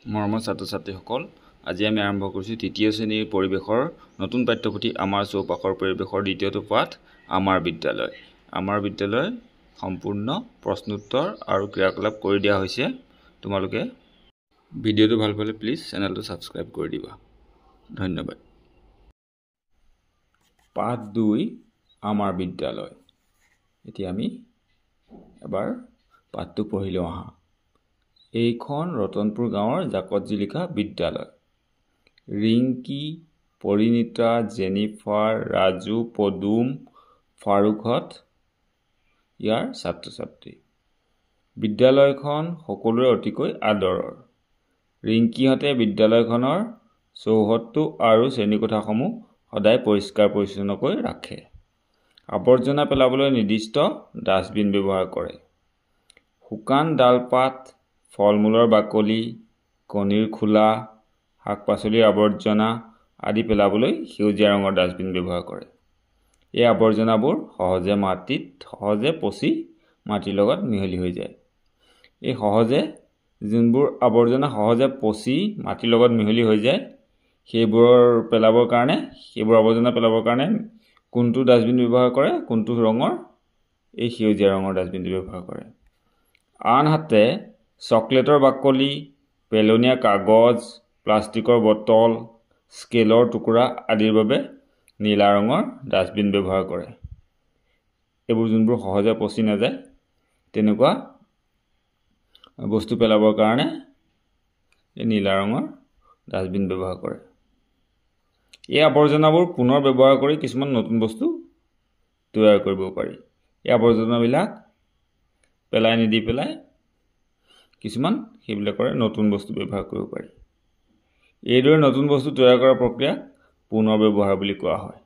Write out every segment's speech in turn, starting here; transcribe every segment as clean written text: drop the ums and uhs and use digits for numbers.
মৰমৰ ছাত্ৰ-ছাত্ৰীসকল, আজি আমি আৰম্ভ কৰিছোঁ তৃতীয় শ্ৰেণীৰ পৰিৱেশৰ নতুন পাঠ্যপুথি আমাৰ চৌপাশৰ পৰিৱেশৰ দ্বিতীয়টো পাঠ আমাৰ বিদ্যালয়। আমাৰ বিদ্যালয় সম্পূৰ্ণ প্ৰশ্নোত্তৰ আৰু ক্ৰিয়াকলাপ কৰি দিয়া হৈছে। তোমালোকে ভিডিঅ'টো ভাল পালে প্লিজ চেনেলটো ছাবস্ক্ৰাইব কৰি দিবা। ধন্যবাদ। পাঠ 2 আমাৰ বিদ্যালয়। এতিয়া আমি এবাৰ পাঠটো পঢ়ি লওঁ আহা। এইখন ৰতনপুৰ গাঁৱৰ জাকত জিলিকা বিদ্যালয়। ৰিংকি, পৰিণীতা, জেনিফাৰ, ৰাজু, পদুম, ফাৰুকহঁত ইয়াৰ ছাত্ৰ-ছাত্ৰী। বিদ্যালয়খন সকলোৰে অতিকৈ আদৰৰ। ৰিংকিহঁতে বিদ্যালয়খনৰ চৌহদটো আৰু শ্ৰেণীকোঠাসমূহ সদায় পৰিষ্কাৰ পৰিচ্ছন্নকৈ ৰাখে। আৱৰ্জনা পেলাবলৈ নিৰ্দিষ্ট ডাষ্টবিন ব্যৱহাৰ কৰে। শুকান ডালপাত, ফল-মূলৰ বাকলি, কণীৰ খোলা, শাক-পাচলিৰ আৱৰ্জনা আদি পেলাবলৈ সেউজীয়া ৰঙৰ ডাষ্টবিন ব্যৱহাৰ কৰে। এই আৱৰ্জনাবোৰ সহজে পচি মাটিৰ লগত মিহলি হৈ যায়। যোনবোৰ আৱৰ্জনা সহজে পচি মাটিৰ লগত মিহলি হৈ যায়, সেইবোৰ আৱৰ্জনা পেলাবৰ কাৰণে কোনটো ডাষ্টবিন ব্যৱহাৰ কৰে, কোনটো ৰঙৰ? এই সেউজীয়া ৰঙৰ ডাষ্টবিনটো ব্যৱহাৰ কৰে। আনহাতে চকলেটৰ বাকলি, পেলনীয়া কাগজ, প্লাষ্টিকৰ বটল, স্কেলৰ টুকুৰা আদিৰ বাবে নীলা ৰঙৰ ডাষ্টবিন ব্যৱহাৰ কৰে। এইবোৰ যোনবোৰ সহজে পচি নাযায়, তেনেকুৱা বস্তু পেলাবৰ কাৰণে এই নীলা ৰঙৰ ডাষ্টবিন ব্যৱহাৰ কৰে। এই আৱৰ্জনাবোৰ পুনৰ ব্যৱহাৰ কৰি কিছুমান নতুন বস্তু তৈয়াৰ কৰিব পাৰি। এই আৱৰ্জনাবিলাক পেলাই নিদি পেলাই কিছুমান সেইবিলাকৰে নতুন বস্তু ব্যৱহাৰ কৰিব পাৰি। এইদৰে নতুন বস্তু তৈয়াৰ কৰাৰ প্ৰক্ৰিয়া পুনৰ ব্যৱহাৰ বুলি কোৱা হয়।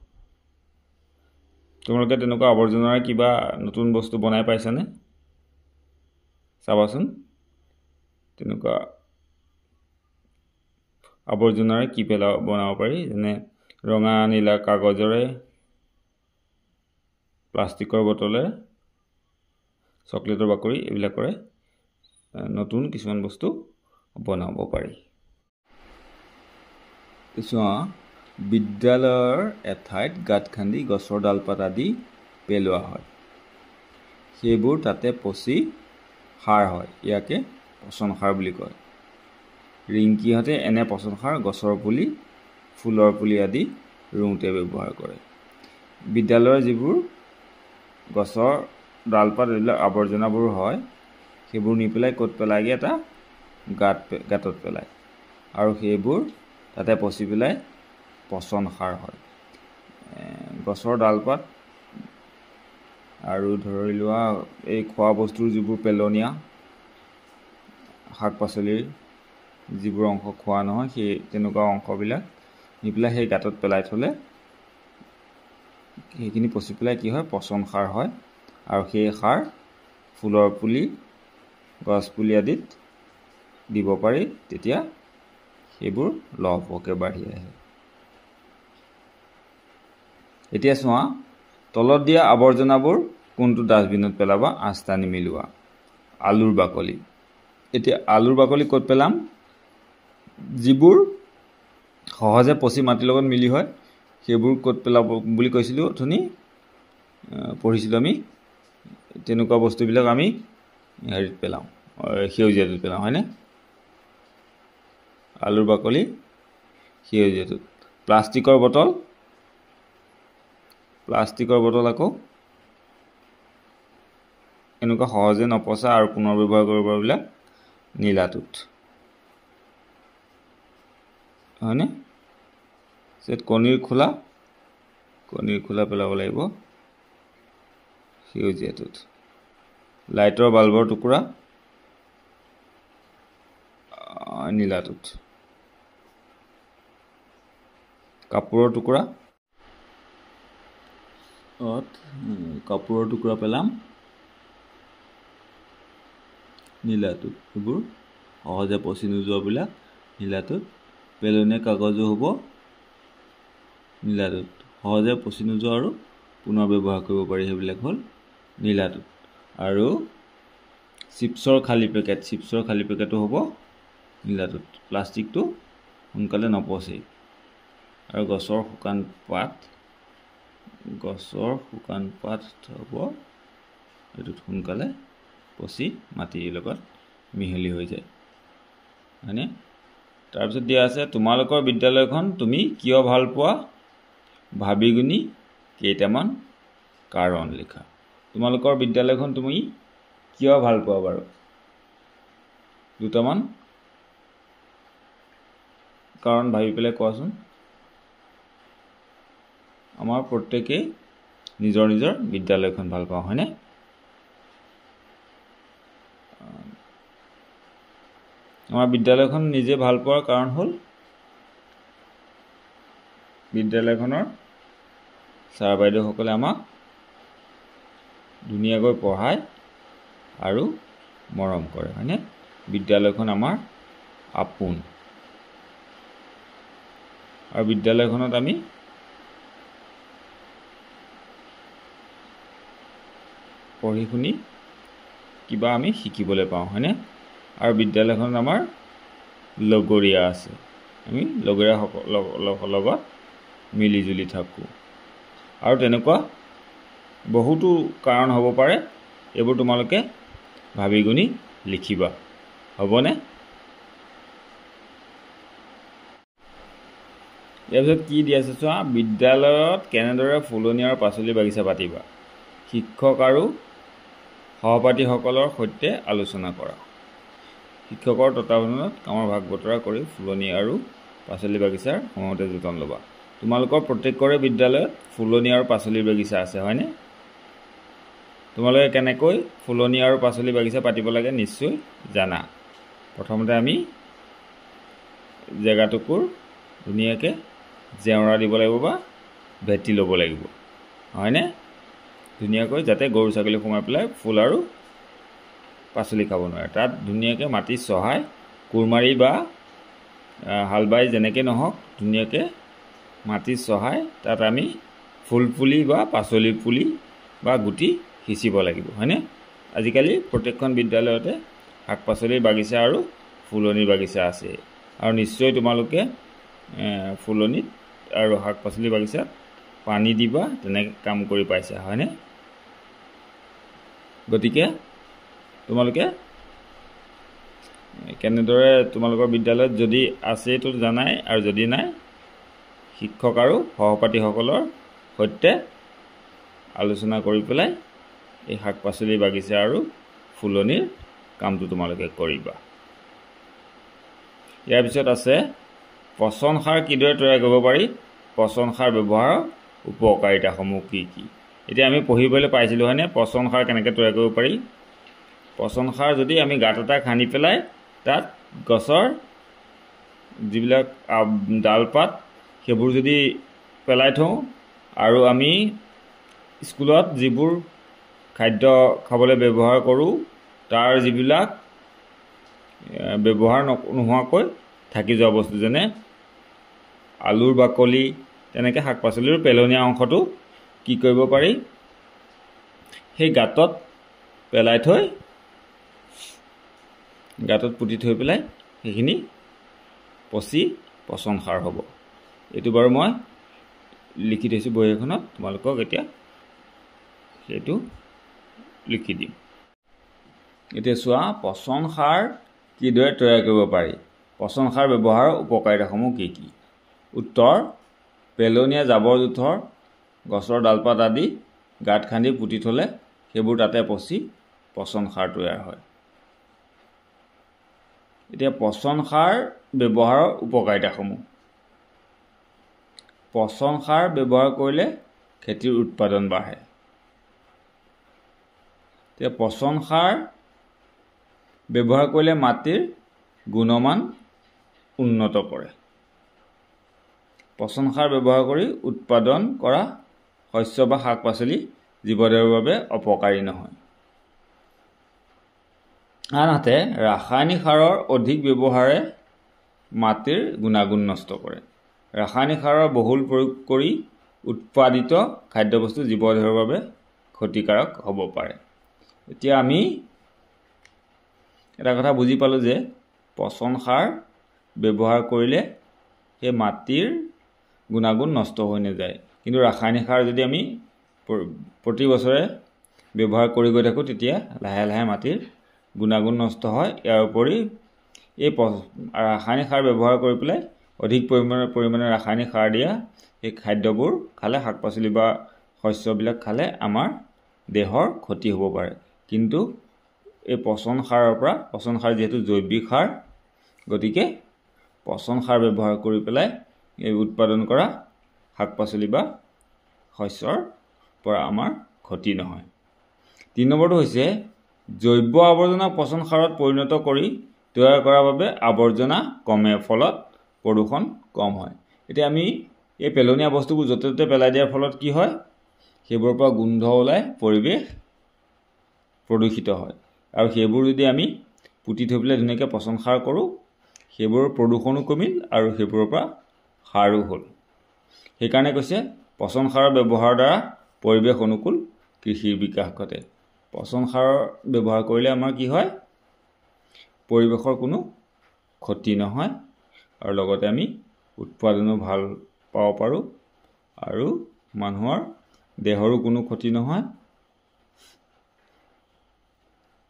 তোমালোকে তেনেকুৱা আৱৰ্জনাৰে কিবা নতুন বস্তু বনাই পাইছানে? চাবাচোন তেনেকুৱা আৱৰ্জনাৰে কি বনাব পাৰি, যেনে ৰঙা নীলা কাগজৰে, প্লাষ্টিকৰ বটলেৰে, চকলেটৰ বাকলি এইবিলাকৰে নতুন কিছুমান বস্তু বনাব পাৰি। বিদ্যালয়ৰ এঠাইত গাঁত খান্দি গছৰ ডালপাত আদি পেলোৱা হয়। সেইবোৰ তাতে পচি সাৰ হয়। ইয়াকে পচন সাৰ বুলি কয়। ৰিংকিহঁতে এনে পচন সাৰ গছৰ পুলি, ফুলৰ পুলি আদি ৰুওঁতে ব্যৱহাৰ কৰে। বিদ্যালয়ৰ যিবোৰ গছৰ ডালপাত এইবিলাক আৱৰ্জনাবোৰ হয়, সেইবোৰ নি পেলাই ক'ত পেলাইগৈ? এটা গাঁতত পেলায় আৰু সেইবোৰ তাতে পচি পেলাই পচন সাৰ হয়। গছৰ ডালপাত আৰু ধৰি লোৱা এই খোৱা বস্তুৰ যিবোৰ পেলনীয়া, শাক-পাচলিৰ যিবোৰ অংশ খোৱা নহয়, সেই তেনেকুৱা অংশবিলাক নি পেলাই সেই গাঁতত পেলাই থ'লে সেইখিনি পচি পেলাই কি হয়? পচন সাৰ হয়। আৰু সেই সাৰ ফুলৰ পুলি, গছ পুলি আদিত দিব পাৰি। তেতিয়া সেইবোৰ লহপহকৈ বাঢ়ি আহে। এতিয়া চোৱা, তলত দিয়া আৱৰ্জনাবোৰ কোনটো ডাষ্টবিনত পেলাবা? 8টা নিমিলোৱা। আলুৰ বাকলি। এতিয়া আলুৰ বাকলি ক'ত পেলাম? যিবোৰ সহজে পচি মাটিৰ লগত মিলি হয়, সেইবোৰ ক'ত পেলাব বুলি কৈছিলোঁ অথনি পঢ়িছিলোঁ আমি। তেনেকুৱা বস্তুবিলাক আমি হেৰিত পেলাওঁ, সেউজীয়াটোত পেলাওঁ, হয়নে? আলুৰ বাকলি সেউজীয়াটোত। প্লাষ্টিকৰ বটল আকৌ এনেকুৱা সহজে নপচা আৰু পুনৰ ব্যৱহাৰ কৰিব পৰাবিলাক নীলাটোত, হয়নে? কণীৰ খোলা পেলাব লাগিব সেউজীয়াটোত। লাইটৰ বাল্বৰ টুকুৰা নীলাটোত। কাপোৰৰ টুকুৰা পেলাম নীলাটোত। এইবোৰ সহজে পচি নোযোৱাবিলাক নীলাটোত। পেলনীয়া কাগজো হ'ব নীলাটোত। সহজে পচি নোযোৱা আৰু পুনৰ ব্যৱহাৰ কৰিব পাৰি, সেইবিলাক হ'ল নীলাটোত। আৰু চিপছৰ খালী পেকেটো হ'ব নীলাটোত প্লাষ্টিকটো সোনকালে নপচে আৰু গছৰ শুকান পাত হ'ব এইটোত সোনকালে পচি মাটিৰ লগত মিহলি হৈ যায় হয়নে তাৰপিছত দিয়া আছে তোমালোকৰ বিদ্যালয়খন তুমি কিয় ভাল পোৱা ভাবি গুণি কেইটামান কাৰণ লিখা তোমালোকৰ বিদ্যালয়খন তুমি কিয় ভাল পোৱা বাৰু দুটামান কাৰণ ভাবি পেলাই কোৱাচোন আমাৰ প্ৰত্যেকই নিজৰ নিজৰ বিদ্যালয়খন ভাল পাওঁ হয়নে আমাৰ বিদ্যালয়খন নিজে ভাল পোৱাৰ কাৰণ হ'ল বিদ্যালয়খনৰ ছাৰ বাইদেউসকলে আমাক ধুনীয়াকৈ পঢ়ায় আৰু মৰম কৰে হয়নে বিদ্যালয়খন আমাৰ আপোন আৰু বিদ্যালয়খনত আমি পঢ়ি শুনি কিবা আমি শিকিবলৈ পাওঁ হয়নে আৰু বিদ্যালয়খনত আমাৰ লগৰীয়া আছে আমি লগৰীয়াসকলৰ লগত মিলিজুলি থাকোঁ আৰু তেনেকুৱা বহুতো কাৰণ হ'ব পাৰে এইবোৰ তোমালোকে ভাবি গুণি লিখিবা হ'বনে ইয়াৰ পিছত কি দি আছে চোৱা বিদ্যালয়ত কেনেদৰে ফুলনি আৰু পাচলি বাগিচা পাতিবা শিক্ষক আৰু সহপাঠীসকলৰ সৈতে আলোচনা কৰা শিক্ষকৰ তত্বাৱধানত কামৰ ভাগ বতৰা কৰি ফুলনি আৰু পাচলি বাগিচাৰ সময়মতে যতন ল'বা তোমালোকৰ প্ৰত্যেকৰে বিদ্যালয়ত ফুলনি আৰু পাচলিৰ বাগিচা আছে হয়নে তোমালোকে কেনেকৈ ফুলনি আৰু পাচলি বাগিচা পাতিব লাগে নিশ্চয় জানা প্ৰথমতে আমি জেগাটুকুৰ ধুনীয়াকৈ জেওৰা দিব লাগিব বা ভেটি ল'ব লাগিব হয়নে ধুনীয়াকৈ যাতে গৰু ছাগলী সোমাই পেলাই ফুল আৰু পাচলি খাব নোৱাৰে তাত ধুনীয়াকৈ মাটি চহাই কোৰ মাৰি বা হাল বাই যেনেকৈ নহওক ধুনীয়াকৈ মাটি চহাই তাত আমি ফুল পুলি বা পাচলি পুলি বা গুটি সিঁচিব লাগিব হয়নে আজিকালি প্ৰত্যেকখন বিদ্যালয়তে শাক পাচলিৰ বাগিচা আৰু ফুলনিৰ বাগিচা আছে আৰু নিশ্চয় তোমালোকে ফুলনিত আৰু শাক পাচলি বাগিচাত পানী দিবা তেনেকৈ কাম কৰি পাইছা হয়নে গতিকে তোমালোকে কেনেদৰে তোমালোকৰ বিদ্যালয়ত যদি আছেতো জানাই আৰু যদি নাই শিক্ষক আৰু সহপাঠীসকলৰ সৈতে আলোচনা কৰি পেলাই এই শাক পাচলি বাগিচা আৰু ফুলনিৰ কামটো তোমালোকে কৰিবা ইয়াৰ পিছত আছে পচন সাৰ কিদৰে তৈয়াৰ কৰিব পাৰি পচন সাৰ ব্যৱহাৰৰ উপকাৰিতাসমূহ কি কি এতিয়া আমি পঢ়িবলৈ পাইছিলোঁ হয়নে পচন সাৰ কেনেকৈ তৈয়াৰ কৰিব পাৰি পচন সাৰ যদি আমি গাঁত এটা খান্দি পেলাই তাত গছৰ যিবিলাক ডালপাত সেইবোৰ যদি পেলাই থওঁ আৰু আমি স্কুলত যিবোৰ খাদ্য খাবলৈ ব্যৱহাৰ কৰোঁ তাৰ যিবিলাক ব্যৱহাৰ নোহোৱাকৈ থাকি যোৱা বস্তু যেনে আলুৰ বাকলি তেনেকৈ শাক পাচলিৰ পেলনীয়া অংশটো কি কৰিব পাৰি সেই গাঁতত পেলাই থৈ গাঁতত পুতি থৈ পেলাই সেইখিনি পচি পচন সাৰ হ'ব এইটো বাৰু মই লিখি থৈছোঁ বহী এখনত তোমালোকক এতিয়া সেইটো লিখি দিম এতিয়া চোৱা পচন সাৰ কিদৰে তৈয়াৰ কৰিব পাৰি পচন সাৰ ব্যৱহাৰৰ উপকাৰিতাসমূহ কি কি উত্তৰ পেলনীয়া জাবৰ জোঁথৰ গছৰ ডালপাত আদি গাঁত খান্দি পুতি থ'লে সেইবোৰ তাতে পচি পচন সাৰ তৈয়াৰ হয় এতিয়া পচন সাৰ ব্যৱহাৰৰ উপকাৰিতাসমূহ পচন সাৰ ব্যৱহাৰ কৰিলে খেতিৰ উৎপাদন বাঢ়ে এতিয়া পচন সাৰ ব্যৱহাৰ কৰিলে মাটিৰ গুণমান উন্নত কৰে পচন সাৰ ব্যৱহাৰ কৰি উৎপাদন কৰা শস্য বা শাক পাচলি জীৱদেহৰ বাবে অপকাৰী নহয় আনহাতে ৰাসায়নিক সাৰৰ অধিক ব্যৱহাৰে মাটিৰ গুণাগুণ নষ্ট কৰে ৰাসায়নিক সাৰৰ বহুল প্ৰয়োগ কৰি উৎপাদিত খাদ্যবস্তু জীৱদেহৰ বাবে ক্ষতিকাৰক হ'ব পাৰে এতিয়া আমি এটা কথা বুজি পালোঁ যে পচন সাৰ ব্যৱহাৰ কৰিলে সেই মাটিৰ গুণাগুণ নষ্ট হৈ নাযায় কিন্তু ৰাসায়নিক সাৰ যদি আমি প্ৰতি বছৰে ব্যৱহাৰ কৰি গৈ থাকোঁ তেতিয়া লাহে লাহে মাটিৰ গুণাগুণ নষ্ট হয় ইয়াৰ উপৰি এই ৰাসায়নিক সাৰ ব্যৱহাৰ কৰি পেলাই অধিক পৰিমাণে ৰাসায়নিক সাৰ দিয়া এই খাদ্যবোৰ খালে শাক পাচলি বা শস্যবিলাক খালে আমাৰ দেহৰ ক্ষতি হ'ব পাৰে কিন্তু এই পচন সাৰ যিহেতু জৈৱিক সাৰ গতিকে পচন সাৰ ব্যৱহাৰ কৰি পেলাই এই উৎপাদন কৰা শাক পাচলি বা শস্যৰ পৰা আমাৰ ক্ষতি নহয় 3 নম্বৰটো হৈছে জৈৱ আৱৰ্জনা পচন সাৰত পৰিণত কৰি তৈয়াৰ কৰাৰ বাবে আৱৰ্জনা কমে ফলত প্ৰদূষণ কম হয় এতিয়া আমি এই পেলনীয়া বস্তুবোৰ য'তে ত'তে পেলাই দিয়াৰ ফলত কি হয় সেইবোৰৰ পৰা গোন্ধ ওলাই পৰিৱেশ প্ৰদূষিত হয় আৰু সেইবোৰ যদি আমি পুতি থৈ পেলাই ধুনীয়াকৈ পচন সাৰ কৰোঁ সেইবোৰৰ প্ৰদূষণো কমিল আৰু সেইবোৰৰ পৰা সাৰো হ'ল সেইকাৰণে কৈছে পচন সাৰৰ ব্যৱহাৰৰ দ্বাৰা পৰিৱেশ অনুকূল কৃষিৰ বিকাশ ঘটে পচন সাৰৰ ব্যৱহাৰ কৰিলে আমাৰ কি হয় পৰিৱেশৰ কোনো ক্ষতি নহয় আৰু লগতে আমি উৎপাদনো ভাল পাব পাৰোঁ আৰু মানুহৰ দেহৰো কোনো ক্ষতি নহয়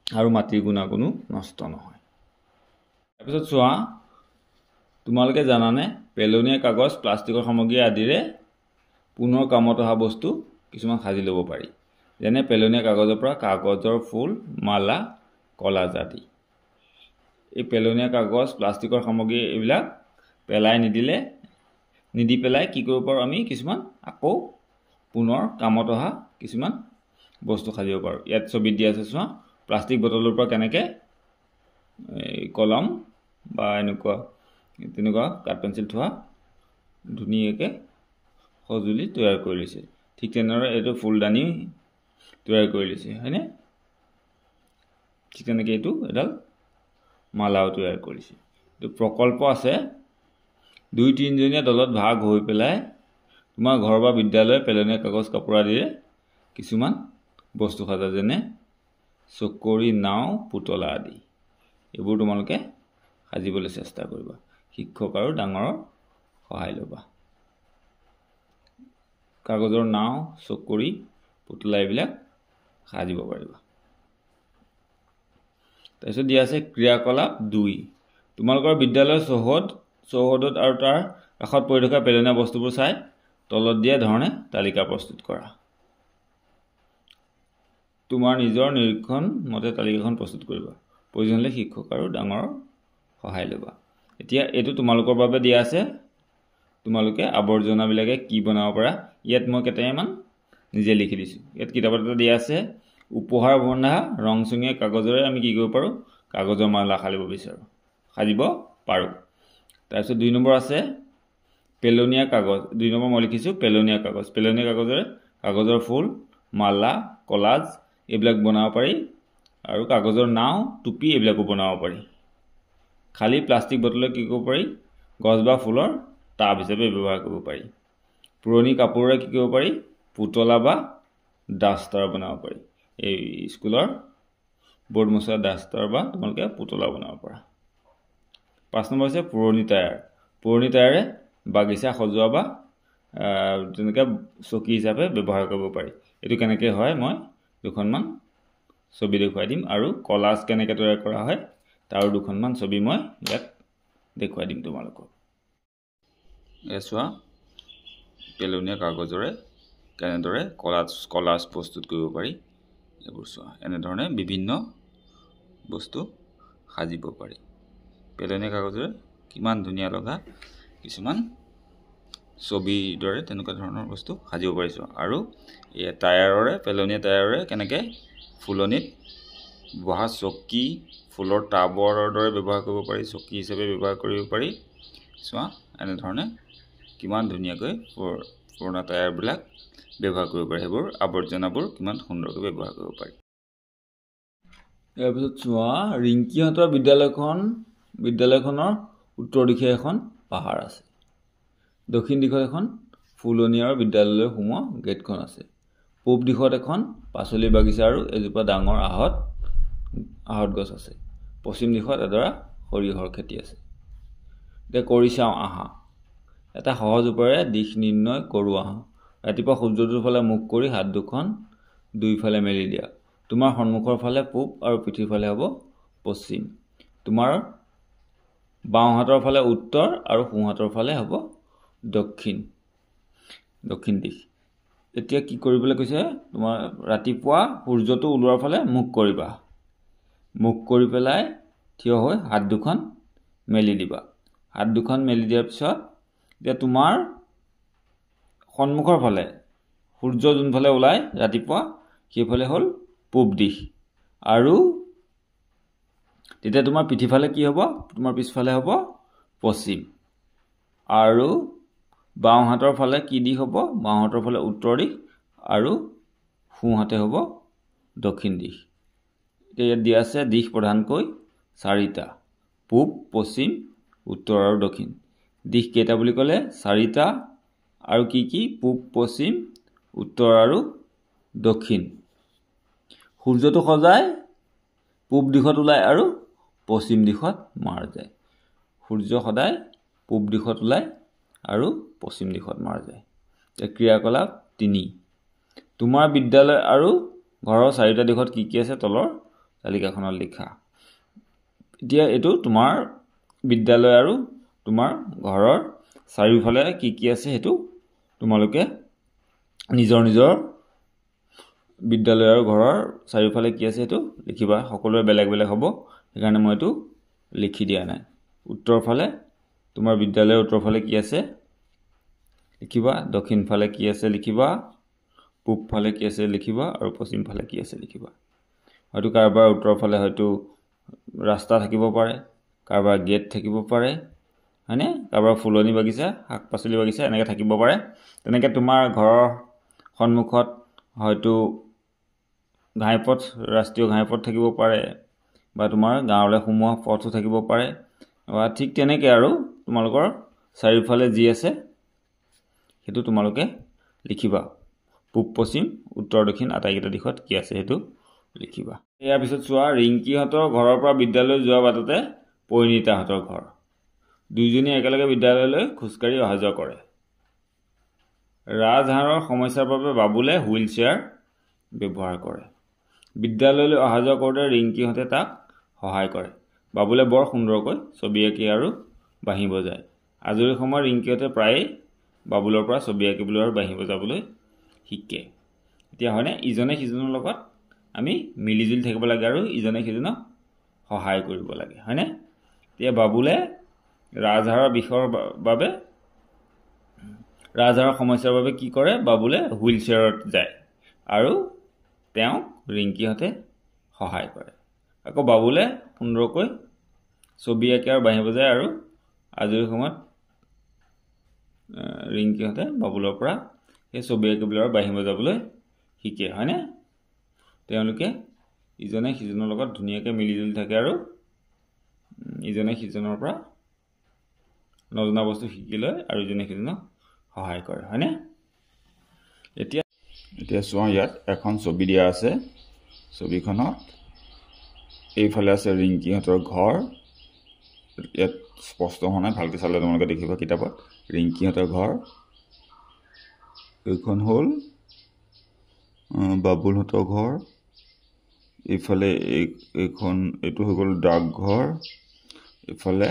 আৰু মাটিৰ গুণাগুণো নষ্ট নহয় তাৰপিছত চোৱা তোমালোকে জানানে পেলনীয়া কাগজ প্লাষ্টিকৰ সামগ্ৰী আদিৰে পুনৰ কামত অহা বস্তু কিছুমান সাজি ল'ব পাৰি যেনে পেলনীয়া কাগজৰ পৰা কাগজৰ ফুল মালা কলাজ আদি এই পেলনীয়া কাগজ প্লাষ্টিকৰ সামগ্ৰী এইবিলাক পেলাই নিদি পেলাই কি কৰিব পাৰোঁ আমি কিছুমান আকৌ পুনৰ কামত অহা কিছুমান বস্তু সাজিব পাৰোঁ ইয়াত ছবিত দিয়া আছে চোৱা প্লাষ্টিক বটলৰ পৰা কেনেকৈ কলম বা তেনেকুৱা কাঠ পেঞ্চিল থোৱা ধুনীয়াকৈ সঁজুলি তৈয়াৰ কৰি লৈছে ঠিক তেনেদৰে এইটো ফুলদানি তৈয়াৰ কৰি লৈছে হয়নে ঠিক তেনেকৈ এইটো এডাল মালাও তৈয়াৰ কৰিছে এইটো প্ৰকল্প আছে 2-3 জনীয়া দলত ভাগ হৈ পেলাই তোমাৰ ঘৰ বা বিদ্যালয় পেলনীয়া কাগজ কাপোৰ আদিৰে কিছুমান বস্তু সাজা যেনে চকৰি নাও পুতলা আদি এইবোৰ তোমালোকে সাজিবলৈ চেষ্টা কৰিবা শিক্ষক আৰু ডাঙৰৰ সহায় ল'বা কাগজৰ নাও চকৰি পুতলা এইবিলাক সাজিব পাৰিবা তাৰপিছত দিয়া আছে ক্ৰিয়াকলাপ 2 তোমালোকৰ বিদ্যালয়ৰ চৌহদত আৰু তাৰ কাষত পৰি থকা পেলনীয়া বস্তুবোৰ চাই তলত দিয়া ধৰণে তালিকা প্ৰস্তুত কৰা তোমাৰ নিজৰ নিৰীক্ষণ মতে তালিকাখন প্ৰস্তুত কৰিবা প্ৰয়োজন হ'লে শিক্ষক আৰু ডাঙৰৰ সহায় ল'বা এতিয়া এইটো তোমালোকৰ বাবে দিয়া আছে তোমালোকে আৱৰ্জনাবিলাকে কি বনাব পাৰা ইয়াত মই কেইটামান নিজে লিখি দিছোঁ ইয়াত কিতাপত এটা দিয়া আছে উপহাৰ বন্ধা ৰংচঙীয়া কাগজৰে আমি কি কৰিব পাৰোঁ কাগজৰ মালা সাজিব পাৰোঁ তাৰপিছত 2 নম্বৰ আছে পেলনীয়া কাগজ 2 নম্বৰ মই লিখিছোঁ পেলনীয়া কাগজেৰে কাগজৰ ফুল মালা কলাজ এইবিলাক বনাব পাৰি আৰু কাগজৰ নাও টুপি এইবিলাকো বনাব পাৰি খালী প্লাষ্টিক বটলে কি কৰিব পাৰি গছ বা ফুলৰ টাব হিচাপে ব্যৱহাৰ কৰিব পাৰি পুৰণি কাপোৰেৰে কি কৰিব পাৰি পুতলা বা ডাষ্টাৰ বনাব পাৰি এই স্কুলৰ বৰ্ড মচা ডাষ্টাৰ বা তোমালোকে পুতলা বনাব পাৰা 5 নম্বৰ হৈছে পুৰণি টায়াৰে বাগিচা সজোৱা বা তেনেকৈ চকী হিচাপে ব্যৱহাৰ কৰিব পাৰি এইটো কেনেকৈ হয় মই দুখনমান ছবি দেখুৱাই দিম আৰু কলাজ কেনেকৈ তৈয়াৰ কৰা হয় তাৰো দুখনমান ছবি মই ইয়াত দেখুৱাই দিম তোমালোকক চোৱা পেলনীয়া কাগজৰে কেনেদৰে কলাজ প্ৰস্তুত কৰিব পাৰি এইবোৰ চোৱা এনেধৰণে বিভিন্ন বস্তু সাজিব পাৰি পেলনীয়া কাগজৰে কিমান ধুনীয়া লগা কিছুমান ছবিৰ দৰে তেনেকুৱা ধৰণৰ বস্তু সাজিব পাৰিছোঁ আৰু এই পেলনীয়া টায়াৰেৰে কেনেকৈ ফুলনিত বহা চকী ফুলৰ টাবৰ দৰে ব্যৱহাৰ কৰিব পাৰি চকী হিচাপে ব্যৱহাৰ কৰিব পাৰি চোৱা এনেধৰণে কিমান ধুনীয়াকৈ পুৰণা টায়াৰবিলাক ব্যৱহাৰ কৰিব পাৰি সেইবোৰ আৱৰ্জনাবোৰ কিমান সুন্দৰকৈ ব্যৱহাৰ কৰিব পাৰি ইয়াৰ পিছত চোৱা ৰিংকিহঁতৰ বিদ্যালয়খনৰ উত্তৰ দিশে এখন পাহাৰ আছে দক্ষিণ দিশত এখন ফুলনি আৰু বিদ্যালয়লৈ সোমোৱা গেটখন আছে পূব দিশত এখন পাচলি বাগিচা আৰু এজোপা ডাঙৰ আহঁত গছ আছে পশ্চিম দিশত এডৰা সৰিয়হৰ খেতি আছে। এতিয়া কৰি চাওঁ আহা। এটা সহজ উপায়েৰে দিশ নিৰ্ণয় কৰোঁ আহা। ৰাতিপুৱা সূৰ্যটোৰ ফালে মুখ কৰি হাত দুখন দুইফালে মেলি দিয়া। তোমাৰ সন্মুখৰ ফালে পূব আৰু পিঠিৰ ফালে হ'ব পশ্চিম। তোমাৰ বাওঁ হাতৰ ফালে উত্তৰ আৰু সোঁ হাতৰ ফালে হ'ব দক্ষিণ দিশ। এতিয়া কি কৰিবলৈ কৈছে, তোমাৰ ৰাতিপুৱা সূৰ্যটো ওলোৱাৰ ফালে মুখ কৰিবা। মুখ কৰি পেলাই থিয় হৈ হাত দুখন মেলি দিবা। হাত দুখন মেলি দিয়াৰ পিছত এতিয়া তোমাৰ সন্মুখৰ ফালে সূৰ্য যোনফালে ওলাই ৰাতিপুৱা সেইফালে হ'ল পূব দিশ। আৰু তেতিয়া তোমাৰ পিঠিফালে কি হ'ব, তোমাৰ পিছফালে হ'ব পশ্চিম। আৰু বাওঁ হাতৰ ফালে কি দিশ হ'ব, বাওঁ হাতৰ ফালে উত্তৰ দিশ আৰু সোঁ হাতে হ'ব দক্ষিণ দিশ। এতিয়া ইয়াত দিয়া আছে দিশ প্ৰধানকৈ 4টা, পূব, পশ্চিম, উত্তৰ আৰু দক্ষিণ। দিশ কেইটা বুলি ক'লে 4টা, আৰু কি কি, পূব, পশ্চিম, উত্তৰ আৰু দক্ষিণ। সূৰ্যটো সদায় পূব দিশত ওলাই আৰু পশ্চিম দিশত মাৰ যায়। সূৰ্য সদায় পূব দিশত ওলাই আৰু পশ্চিম দিশত মাৰ যায়। ক্ৰিয়াকলাপ 3, তোমাৰ বিদ্যালয় আৰু ঘৰৰ 4টা দিশত কি কি আছে তলৰ তালিকাখনত লিখা। এতিয়া এইটো তোমাৰ বিদ্যালয় আৰু তোমাৰ ঘৰৰ চাৰিওফালে কি কি আছে সেইটো তোমালোকে নিজৰ নিজৰ বিদ্যালয় আৰু ঘৰৰ চাৰিওফালে কি আছে সেইটো লিখিবা। সকলোৰে বেলেগ বেলেগ হ'ব, সেইকাৰণে মই এইটো লিখি দিয়া নাই। উত্তৰ ফালে তোমাৰ বিদ্যালয়ৰ উত্তৰ ফালে কি আছে লিখিবা, দক্ষিণ ফালে কি আছে লিখিবা, পূব ফালে কি আছে লিখিবা, আৰু পশ্চিম ফালে কি আছে লিখিবা। হয়তো কাৰোবাৰ উত্তৰ ফালে হয়তো ৰাস্তা থাকিব পাৰে, কাৰোবাৰ গেট থাকিব পাৰে, হয়নে, কাৰোবাৰ ফুলনি বাগিচা, শাক পাচলি বাগিচা এনেকৈ থাকিব পাৰে। তেনেকৈ তোমাৰ ঘৰৰ সন্মুখত হয়তো ঘাইপথ, ৰাষ্ট্ৰীয় ঘাইপথ থাকিব পাৰে, বা তোমাৰ গাঁৱলৈ সোমোৱা পথো থাকিব পাৰে, বা ঠিক তেনেকৈ আৰু তোমালোকৰ চাৰিওফালে যি আছে সেইটো তোমালোকে লিখিবা। পূব, পশ্চিম, উত্তৰ, দক্ষিণ আটাইকেইটা দিশত কি আছে সেইটো লিখিবা। ইয়াৰ পিছত চোৱা, ৰিংকীহঁতৰ ঘৰৰ পৰা বিদ্যালয় যোৱা বাটতে পৰিণীতাহঁতৰ ঘৰ। দুয়োজনী একেলগে বিদ্যালয়লৈ খোজকাঢ়ি অহা যোৱা কৰে। ৰাজহাড়ৰ সমস্যাৰ বাবে বাবুলে হুইল চেয়াৰ ব্যৱহাৰ কৰে। বিদ্যালয়লৈ অহা যোৱা কৰোঁতে ৰিংকীহঁতে তাক সহায় কৰে। বাবুলে বৰ সুন্দৰকৈ ছবি আঁকি আৰু বাঁহী বজায়। আজৰি সময়ত ৰিংকীহঁতে প্ৰায়েই বাবুলৰ পৰা ছবি আঁকিবলৈ আৰু বাঁহী বজাবলৈ শিকে। এতিয়া হয়নে, ইজনে সিজনৰ লগত আমি মিলিজুলি থাকিব লাগে আৰু ইজনে সিজনক সহায় কৰিব লাগে, হয়নে। এতিয়া বাবুলে ৰাজহাড়ৰ বিষৰ বাবে, ৰাজহাড়ৰ সমস্যাৰ বাবে কি কৰে, বাবুলে হুইল চেয়াৰত যায় আৰু তেওঁক ৰিংকীহঁতে সহায় কৰে। আকৌ বাবুলে সুন্দৰকৈ ছবি আঁকে আৰু বাঁহী বজায়, আৰু আজৰি সময়ত ৰিংকীহঁতে বাবুলৰ পৰা সেই ছবি আঁকিবলৈ আৰু বাঁহী বজাবলৈ শিকে, হয়নে। তেওঁলোকে ইজনে সিজনৰ লগত ধুনীয়াকৈ মিলিজুলি থাকে আৰু ইজনে সিজনৰ পৰা নজনা বস্তু শিকি লয় আৰু ইজনে সিজনক সহায় কৰে, হয়নে। এতিয়া চোৱা, ইয়াত এখন ছবি দিয়া আছে। ছবিখনত এইফালে আছে ৰিংকীহঁতৰ ঘৰ। ইয়াত স্পষ্ট হোৱা নাই, ভালকৈ চালে তোমালোকে দেখিবা কিতাপত। ৰিংকীহঁতৰ ঘৰ, এইখন হ'ল বাবুলহঁতৰ ঘৰ। এইফালে এইটো হৈ গ'ল ডাকঘৰ, এইফালে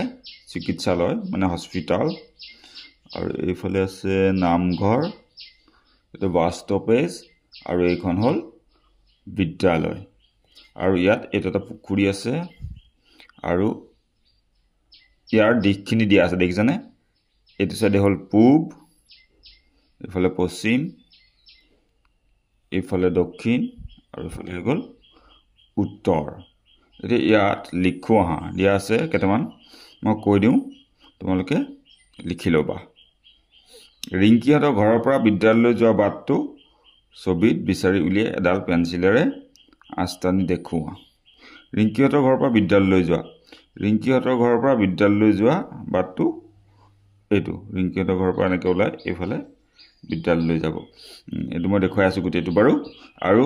চিকিৎসালয় মানে হস্পিটাল, আৰু এইফালে আছে নামঘৰ, এইটো বাছ ষ্টপেজ, আৰু এইখন হ'ল বিদ্যালয়। আৰু ইয়াত এইটো এটা পুখুৰী আছে, আৰু ইয়াৰ দিশখিনি দিয়া আছে, দেখিছানে। এইটো চাইডে হ'ল পূব, এইফালে পশ্চিম, এইফালে দক্ষিণ, আৰু এইফালে হৈ গ'ল উত্তৰ। এতিয়া ইয়াত লিখোঁ আহা, দিয়া আছে কেইটামান, মই কৈ দিওঁ, তোমালোকে লিখি ল'বা। ৰিংকীহঁতৰ ঘৰৰ পৰা বিদ্যালয়লৈ যোৱা বাটটো ছবিত বিচাৰি উলিয়াই এডাল পেঞ্চিলেৰে আঁচটানি দেখুওৱা। ৰিংকীহঁতৰ ঘৰৰ পৰা বিদ্যালয়লৈ যোৱা, ৰিংকীহঁতৰ ঘৰৰ পৰা বিদ্যালয়লৈ যোৱা বাটটো এইটো। ৰিংকীহঁতৰ ঘৰৰ পৰা এনেকৈ ওলাই এইফালে বিদ্যালয়লৈ যাব। এইটো মই দেখুৱাই আছোঁ গোটেইটো বাৰু। আৰু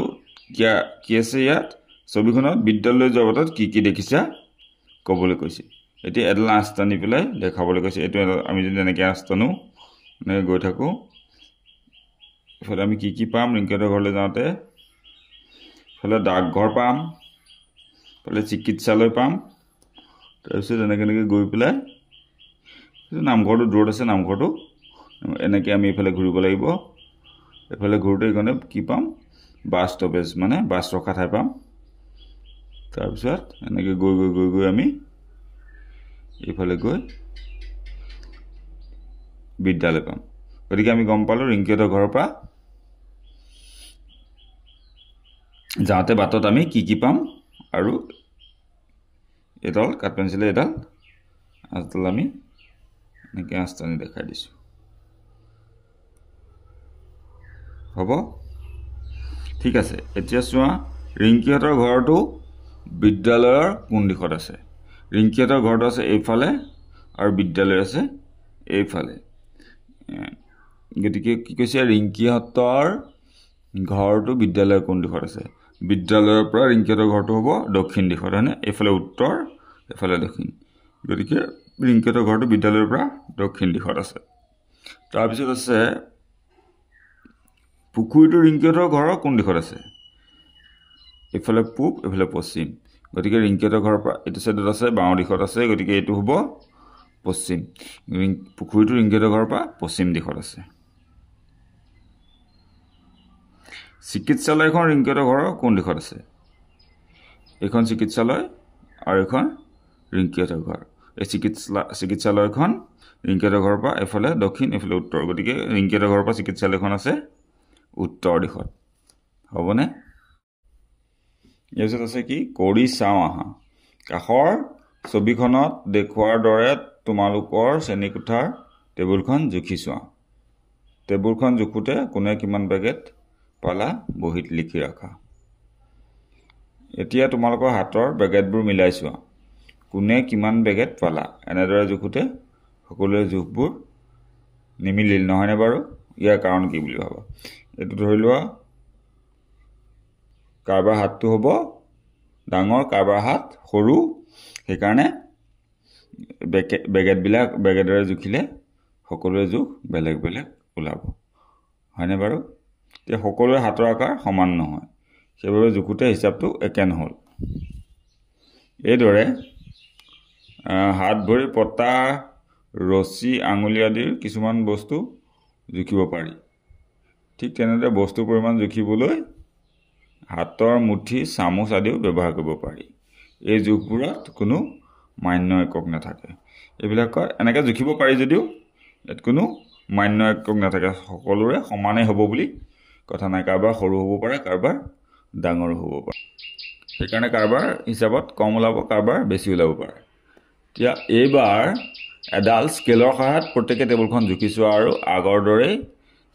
কি আছে ইয়াত ছবিখনত, বিদ্যালয়লৈ যোৱা বাটত কি কি দেখিছা ক'বলৈ কৈছে। এতিয়া এডাল আঁচ টানি পেলাই দেখাবলৈ কৈছে। এইটো আমি যদি এনেকৈ আঁচ টানো এনেকৈ গৈ থাকোঁ, ইফালে আমি কি পাম? ৰিংকিহঁতৰ ঘৰলৈ যাওঁতে ইফালে ডাকঘৰ পাম, ইফালে চিকিৎসালয় পাম, তাৰপিছত এনেকৈ গৈ পেলাই নামঘৰটো দূৰত আছে, নামঘৰটো এনেকৈ আমি এইফালে ঘূৰিব লাগিব। এইফালে ঘূৰোঁতে এইখনে কি পাম? বাছ ষ্টপেজ, মানে বাছ ৰখা ঠাই পাম। তাৰপিছত এনেকৈ গৈ গৈ গৈ গৈ আমি এইফালে গৈ বিদ্যালয় পাম। গতিকে আমি গম পালোঁ ৰিংকিহঁতৰ ঘৰৰ পৰা যাওঁতে বাটত আমি কি পাম, আৰু এডাল কাঠ পেঞ্চিলে এডাল আঁচডাল আমি এনেকৈ আঁচ টানি দেখাই দিছোঁ। হ'ব, ঠিক আছে। এতিয়া চোৱা, ৰিংকিহঁতৰ ঘৰটো বিদ্যালয়ৰ কোন দিশত আছে? ৰিংকিহঁতৰ ঘৰটো আছে এইফালে আৰু বিদ্যালয় আছে এইফালে। গতিকে কি কৈছে? ৰিংকিহঁতৰ ঘৰটো বিদ্যালয়ৰ কোন দিশত আছে? বিদ্যালয়ৰ পৰা ৰিংকিহঁতৰ ঘৰটো হ'ব দক্ষিণ দিশত, হয়নে? এইফালে উত্তৰ, এইফালে দক্ষিণ। গতিকে ৰিংকিহঁতৰ ঘৰটো বিদ্যালয়ৰ পৰা দক্ষিণ দিশত আছে। তাৰপিছত আছে পুখুৰীটো ৰিংকিহঁতৰ ঘৰৰ কোন দিশত আছে? এইফালে পূব, এইফালে পশ্চিম। গতিকে ৰিংকিহঁতৰ ঘৰৰ পৰা এইটো চাইডত আছে, বাওঁ দিশত আছে, গতিকে এইটো হ'ব পশ্চিম। পুখুৰীটো ৰিংকিহঁতৰ ঘৰৰ পৰা পশ্চিম দিশত আছে। চিকিৎসালয়খন ৰিংকিহঁতৰ ঘৰৰ কোন দিশত আছে? এইখন চিকিৎসালয় আৰু এইখন ৰিংকিহঁতৰ ঘৰ। এই চিকিৎসালয়খন ৰিংকিহঁতৰ ঘৰৰ পৰা এইফালে দক্ষিণ, এইফালে উত্তৰ। গতিকে ৰিংকিহঁতৰ ঘৰৰ পৰা চিকিৎসালয়খন আছে উত্তৰ দিশত। হ'বনে? ইয়াৰ পিছত আছে কি? কৰি চাওঁ আহা। কাষৰ ছবিখনত দেখুওৱাৰ দৰে তোমালোকৰ শ্ৰেণীকোঠাৰ টেবুলখন জুখি চোৱা। টেবুলখন জোখোতে কোনে কিমান বেগেট পালা বহীত লিখি ৰাখা। এতিয়া তোমালোকৰ হাতৰ বেগেটবোৰ মিলাই চোৱা, কোনে কিমান বেগেট পালা। এনেদৰে জোখোতে সকলোৱে জোখবোৰ নিমিলিল, নহয়নে বাৰু? ইয়াৰ কাৰণ কি বুলি ভাবা? এইটো ধৰি লোৱা কাৰোবাৰ হাতটো হ'ব ডাঙৰ, কাৰোবাৰ হাত সৰু, সেইকাৰণে বেগেটেৰে জুখিলে সকলোৰে জোখ বেলেগ বেলেগ ওলাব, হয়নে বাৰু? এতিয়া সকলোৰে হাতৰ আকাৰ সমান নহয়, সেইবাবে জোখোতে হিচাপটো একে নহ'ল। এইদৰে হাত ভৰি পতা, ৰছী, আঙুলি আদিৰ কিছুমান বস্তু জুখিব পাৰি। ঠিক তেনেদৰে বস্তুৰ পৰিমাণ জুখিবলৈ হাতৰ মুঠি, চামুচ আদিও ব্যৱহাৰ কৰিব পাৰি। এই জোখবোৰত কোনো মান্য একক নাথাকে। এইবিলাকৰ এনেকৈ জুখিব পাৰি যদিও ইয়াত কোনো মান্য একক নাথাকে, সকলোৰে সমানেই হ'ব বুলি কথা নাই। কাৰোবাৰ সৰু হ'ব পাৰে, কাৰোবাৰ ডাঙৰো হ'ব পাৰে। সেইকাৰণে কাৰোবাৰ হিচাপত কম ওলাব, কাৰোবাৰ বেছি ওলাব পাৰে। এতিয়া এইবাৰ এডাল স্কেলৰ সহায়ত প্ৰত্যেকে টেবুলখন জুখি চোৱা আৰু আগৰ দৰেই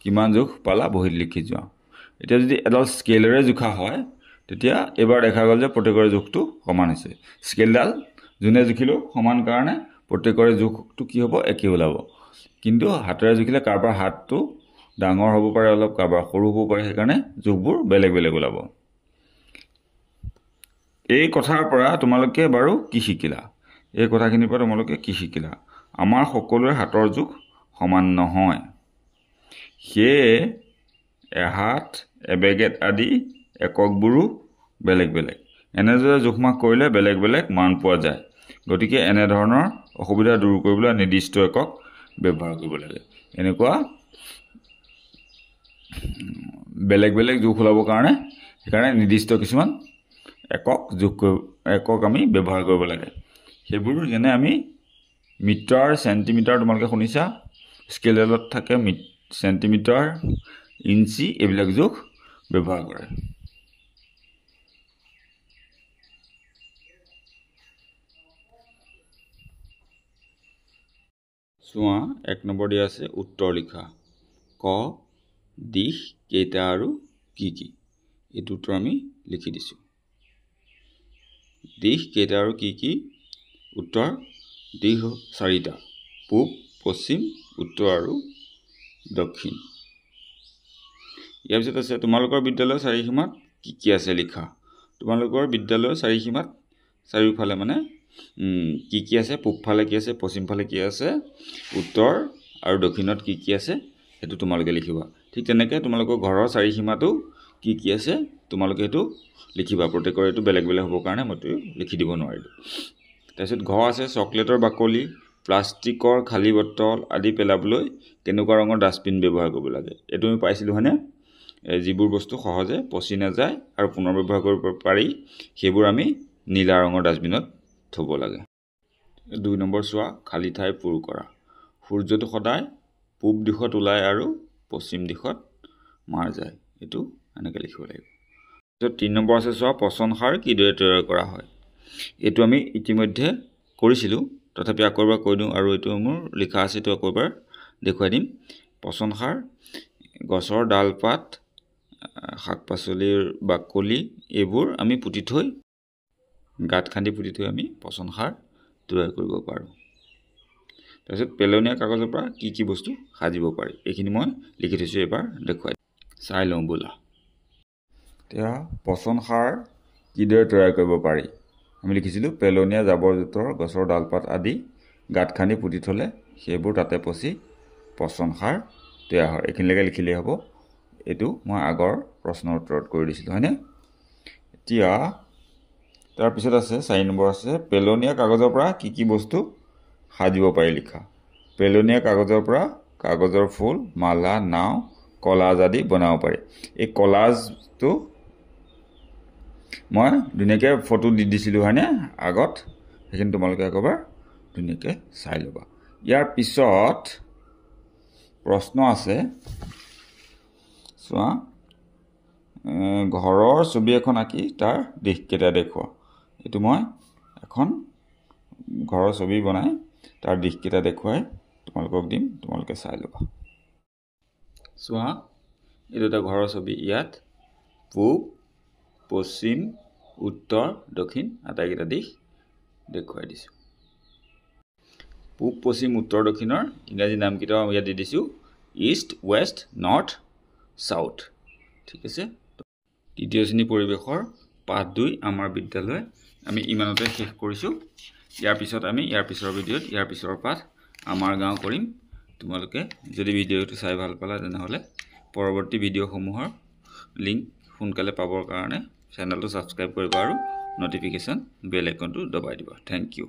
কিমান জোখ পালা বহীত লিখি যোৱা। এতিয়া যদি এডাল স্কেলেৰে জোখা হয়, তেতিয়া এইবাৰ দেখা গ'ল যে প্ৰত্যেকৰে জোখটো সমান হৈছে। স্কেলডাল যোনে জুখিলেও সমান কাৰণে প্ৰত্যেকৰে জোখটো কি হ'ব? একে ওলাব। কিন্তু হাতেৰে জুখিলে কাৰোবাৰ হাতটো ডাঙৰ হ'ব পাৰে অলপ, কাৰোবাৰ সৰু হ'ব পাৰে, সেইকাৰণে জোখবোৰ বেলেগ বেলেগ ওলাব। এই কথাৰ পৰা তোমালোকে বাৰু কি শিকিলা? এই কথাখিনিৰ পৰা তোমালোকে কি শিকিলা? আমাৰ সকলোৰে হাতৰ জোখ সমান নহয়, সেয়ে এহাত, এবেগেট আদি এককবোৰো বেলেগ বেলেগ। এনেদৰে জোখমাখ কৰিলে বেলেগ বেলেগ মান পোৱা যায়। গতিকে এনেধৰণৰ অসুবিধা দূৰ কৰিবলৈ নিৰ্দিষ্ট একক ব্যৱহাৰ কৰিব লাগে। এনেকুৱা বেলেগ বেলেগ জোখ ওলাবৰ কাৰণে সেইকাৰণে নিৰ্দিষ্ট কিছুমান একক আমি ব্যৱহাৰ কৰিব লাগে। সেইবোৰ যেনে আমি মিটাৰ, চেণ্টিমিটাৰ তোমালোকে শুনিছা, স্কেলত থাকে চেণ্টিমিটাৰ, ইঞ্চি, এইবিলাক জোখ ব্যৱহাৰ কৰে। চোৱা, 1 নম্বৰ দিয়া আছে উত্তৰ লিখা। ক, দিশ কেইটা আৰু কি কি? এইটো উত্তৰ আমি লিখি দিছোঁ। দিশ কেইটা আৰু কি কি? উত্তৰ দিশ 4টা, পূব, পশ্চিম, উত্তৰ আৰু দক্ষিণ। ইয়াৰ পিছত আছে তোমালোকৰ বিদ্যালয়ৰ চাৰিসীমাত কি কি আছে লিখা। তোমালোকৰ বিদ্যালয়ৰ চাৰিসীমাত চাৰিওফালে মানে কি আছে, পূবফালে কি আছে, পশ্চিমফালে কি আছে, উত্তৰ আৰু দক্ষিণত কি আছে সেইটো তোমালোকে লিখিবা। ঠিক তেনেকৈ তোমালোকৰ ঘৰৰ চাৰিসীমাটো কি আছে তোমালোকে সেইটো লিখিবা। প্ৰত্যেকৰে এইটো বেলেগ বেলেগ হ'বৰ কাৰণে মইতো লিখি দিব নোৱাৰিলোঁ। তাৰপিছত ঘ আছে চকলেটৰ বাকলি, প্লাষ্টিকৰ খালী বটল আদি পেলাবলৈ কেনেকুৱা ৰঙৰ ডাষ্টবিন ব্যৱহাৰ কৰিব লাগে। এইটো আমি পাইছিলোঁ হয়নে? যিবোৰ বস্তু সহজে পচি নাযায় আৰু পুনৰ ব্যৱহাৰ কৰিব পাৰি সেইবোৰ আমি নীলা ৰঙৰ ডাষ্টবিনত থ'ব লাগে। 2 নম্বৰ চোৱা, খালী ঠাই পূৰ কৰা। সূৰ্যটো সদায় পূব দিশত ওলাই আৰু পশ্চিম দিশত মাৰ যায়। এইটো এনেকৈ লিখিব লাগিব। তাৰপিছত 3 নম্বৰ আছে চোৱা, পচন সাৰ কিদৰে তৈয়াৰ কৰা হয়। এইটো আমি ইতিমধ্যে কৰিছিলোঁ, তথাপি আকৌ এবাৰ কৈ দিওঁ আৰু এইটো মোৰ লিখা আছে, এইটো আকৌ এবাৰ দেখুৱাই দিম। পচন সাৰ গছৰ ডালপাত, শাক পাচলিৰ বাকলি এইবোৰ আমি পুতি থৈ গাঁত খান্দি পুতি থৈ আমি পচন সাৰ তৈয়াৰ কৰিব পাৰোঁ। তাৰপিছত পেলনীয়া কাগজৰ পৰা কি বস্তু সাজিব পাৰি এইখিনি মই লিখি থৈছোঁ, এবাৰ দেখুৱাই চাই লওঁ ব'লা। এতিয়া পচন সাৰ কিদৰে তৈয়াৰ কৰিব পাৰি আমি লিখিছিলোঁ, পেলনীয়া জাবৰ জোঁথৰ গছৰ ডালপাত আদি গাঁত খান্দি পুতি থ'লে সেইবোৰ তাতে পচি পচন সাৰ তৈয়াৰ হয়। এইখিনিলৈকে লিখিলেই হ'ব। এইটো মই আগৰ প্ৰশ্নৰ উত্তৰত কৰি দিছিলোঁ হয়নে? এতিয়া তাৰপিছত আছে 4 নম্বৰ আছে, পেলনীয়া কাগজৰ পৰা কি বস্তু সাজিব পাৰি লিখা। পেলনীয়া কাগজৰ পৰা কাগজৰ ফুল, মালা, নাও, কলাজ আদি বনাব পাৰি। এই কলাজটো মই ধুনীয়াকৈ ফটো দি দিছিলোঁ হয়নে আগত, সেইখিনি তোমালোকে একবাৰ ধুনীয়াকৈ চাই ল'বা। ইয়াৰ পিছত প্ৰশ্ন আছে চোৱা, ঘৰৰ ছবি এখন আঁকি তাৰ দিশকেইটা দেখুওৱা। এইটো মই এখন ঘৰৰ ছবি বনাই তাৰ দিশকেইটা দেখুৱাই তোমালোকক দিম, তোমালোকে চাই ল'বা। চোৱা, এইটো এটা ঘৰৰ ছবি। ইয়াত পূব, পশ্চিম, উত্তৰ, দক্ষিণ আটাইকেইটা দিশ দেখুৱাই দিছোঁ। পূব, পশ্চিম, উত্তৰ, দক্ষিণৰ ইংৰাজী নামকেইটাও ইয়াত দি দিছোঁ, ইষ্ট, ৱেষ্ট, নৰ্থ, চাউথ। ঠিক আছে। 3য় শ্ৰেণী পৰিৱেশৰ পাঠ 2 আমাৰ বিদ্যালয় আমি ইমানতে শেষ কৰিছোঁ। ইয়াৰ পিছত আমি ইয়াৰ পিছৰ ভিডিঅ'ত ইয়াৰ পিছৰ পাঠ আমাৰ গাঁও কৰিম। তোমালোকে যদি ভিডিঅ'টো চাই ভাল পালা তেনেহ'লে পৰৱৰ্তী ভিডিঅ'সমূহৰ লিংক সোনকালে পাবৰ কাৰণে চেনেলটো ছাবস্ক্ৰাইব কৰিবা আৰু ন'টিফিকেশ্যন বেল আইকনটো দবাই দিবা। Thank U.